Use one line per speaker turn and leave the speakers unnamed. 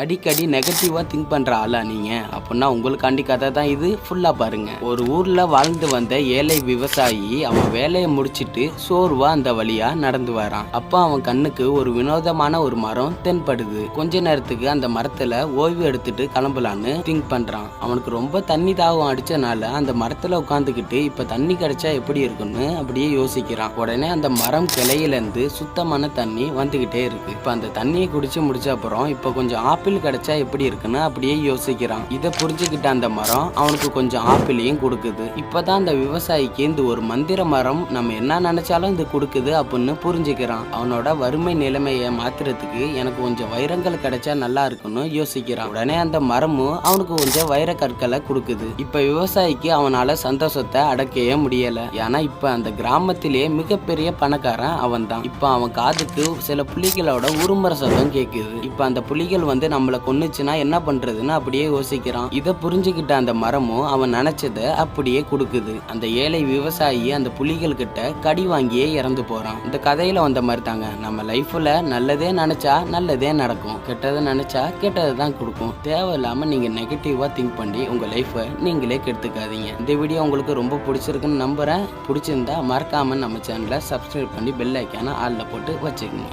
அடிக்கடி நெகட்டிவா திங்க் பண்ற ஆளா நீங்க அப்படின்னா உங்களுக்காண்டி கதை தான் இது. ஃபுல்லா பாருங்க. ஒரு ஊர்ல வாழ்ந்து வந்த ஏழை விவசாயி அவன் வேலையை முடிச்சிட்டு சோர்வா அந்த வழியா நடந்து வரான். அப்ப அவன் கண்ணுக்கு ஒரு வினோதமான ஒரு மரம் தென்படுது. கொஞ்ச நேரத்துக்கு அந்த மரத்துல ஓய்வு எடுத்துட்டு கிளம்பலான்னு திங்க் பண்றான். அவனுக்கு ரொம்ப தண்ணி தாகம் அடிச்சனால அந்த மரத்துல உட்காந்துக்கிட்டு இப்ப தண்ணி கிடைச்சா எப்படி இருக்குன்னு அப்படியே யோசிக்கிறான். உடனே அந்த மரம் கிளையில இருந்து சுத்தமான தண்ணி வந்துகிட்டே இருக்கு. இப்ப அந்த தண்ணியை குடிச்சு முடிச்ச அப்புறம் இப்ப கொஞ்சம் ஆப்பிள் கிடைச்சா எப்படி இருக்குன்னு அப்படியே யோசிக்கிறான். இதை புரிஞ்சுக்கிட்ட அந்த மரம் அவனுக்கு கொஞ்சம் ஆப்பிளையும் கொடுக்குது. இப்பதான் அந்த விவசாயிக்கு இந்த ஒரு மந்திர மரம் நம்ம என்ன நினைச்சாலும் இது கொடுக்குது அப்படின்னு புரிஞ்சுக்கிறான். அவனோட வறுமை நிலைமையை மாத்துறதுக்கு எனக்கு கொஞ்சம் வைரங்கள் கிடைச்சா நல்லா இருக்குன்னு யோசிக்கிறான். உடனே அந்த மரமும் அவனுக்கு கொஞ்சம் வைர கற்களை கொடுக்குது. இப்ப விவசாயிக்கு அவனால சந்தோஷத்தை அடக்கவே முடியல. ஏன்னா இப்ப அந்த கிராமத்திலேயே மிகப்பெரிய பணக்காரன் அவன் தான். இப்ப அவன் காதுக்கு சில புலிகளோட உருமர சத்தம் கேக்குது. இப்ப அந்த புலிகள் நம்மள கொன்னுச்சுன்னா என்ன பண்றதுன்னு அப்படியே யோசிக்கிறான். இதை புரிஞ்சுக்கிட்ட அந்த மரமும் அவன் நினைச்சதை அப்படியே கொடுக்குது. அந்த ஏழை விவசாயி அந்த புலிகள் கிட்ட கடி வாங்கியே இறந்து போறான். இந்த கதையில வந்த மாதிரி தாங்க நம்ம லைஃப்ல நல்லதே நினைச்சா நல்லதே நடக்கும், கெட்டதை நினைச்சா கெட்டதை தான் கொடுக்கும். தேவையில்லாம நீங்க நெகட்டிவா திங்க் பண்ணி உங்க லைஃபை நீங்களே கெடுத்துக்காதீங்க. இந்த வீடியோ உங்களுக்கு ரொம்ப பிடிச்சிருக்குன்னு நம்புறேன். பிடிச்சிருந்தா மறக்காம நம்ம சேனலை சப்ஸ்கிரைப் பண்ணி பெல் ஐக்கான ஆல்ல போட்டு வச்சுக்கோங்க.